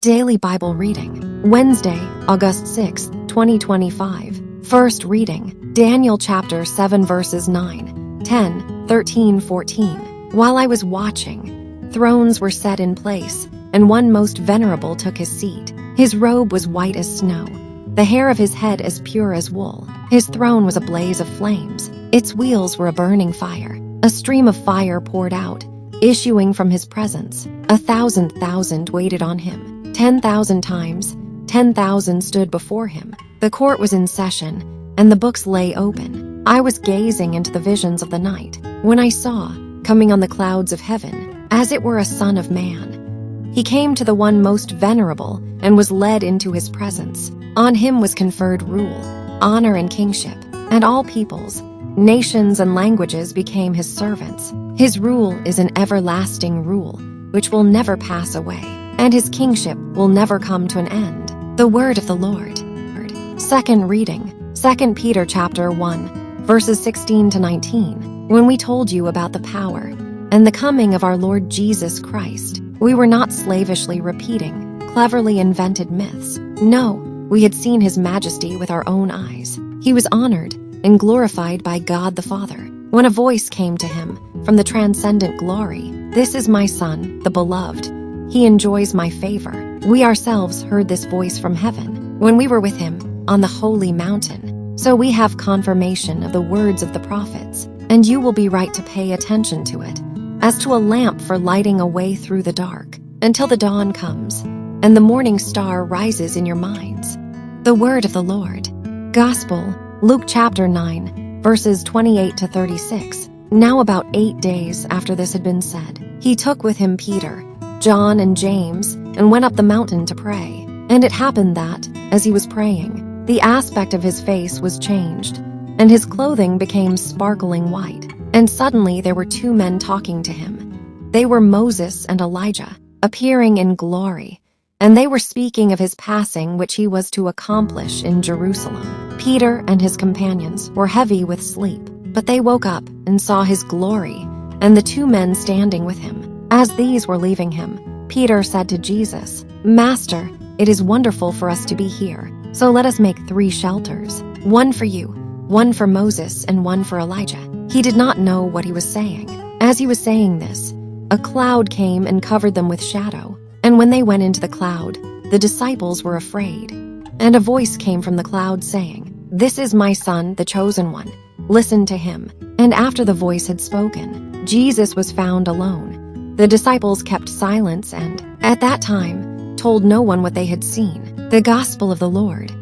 Daily Bible Reading, Wednesday, August 6, 2025. First reading, Daniel chapter 7 verses 9, 10, 13, 14. While I was watching, thrones were set in place, and one most venerable took his seat. His robe was white as snow, the hair of his head as pure as wool. His throne was a blaze of flames. Its wheels were a burning fire. A stream of fire poured out, issuing from his presence. 1,000,000 waited on him. 10,000 times 10,000 stood before him. The court was in session, and the books lay open. I was gazing into the visions of the night, when I saw, coming on the clouds of heaven, as it were a son of man. He came to the one most venerable, and was led into his presence. On him was conferred rule, honor, and kingship, and all peoples, nations, and languages became his servants. His rule is an everlasting rule, which will never pass away, and his kingship will never come to an end. The word of the Lord. Second reading, 2 Peter chapter 1, verses 16 to 19. When we told you about the power and the coming of our Lord Jesus Christ, we were not slavishly repeating cleverly invented myths. No, we had seen his majesty with our own eyes. He was honored and glorified by God the Father. When a voice came to him from the transcendent glory, "This is my Son, the beloved. He enjoys my favor." We ourselves heard this voice from heaven when we were with him on the holy mountain. So we have confirmation of the words of the prophets, and you will be right to pay attention to it, as to a lamp for lighting a way through the dark, until the dawn comes, and the morning star rises in your minds. The word of the Lord. Gospel, Luke chapter 9, verses 28 to 36. Now about 8 days after this had been said, he took with him Peter, John, and James, and went up the mountain to pray. And it happened that, as he was praying, the aspect of his face was changed, and his clothing became sparkling white. And suddenly there were two men talking to him. They were Moses and Elijah, appearing in glory, and they were speaking of his passing which he was to accomplish in Jerusalem. Peter and his companions were heavy with sleep, but they woke up and saw his glory, and the two men standing with him. As these were leaving him, Peter said to Jesus, "Master, it is wonderful for us to be here. So let us make 3 shelters, one for you, one for Moses, and one for Elijah." He did not know what he was saying. As he was saying this, a cloud came and covered them with shadow. And when they went into the cloud, the disciples were afraid. And a voice came from the cloud saying, "This is my Son, the chosen one. Listen to him." And after the voice had spoken, Jesus was found alone. The disciples kept silence and, at that time, told no one what they had seen. The Gospel of the Lord.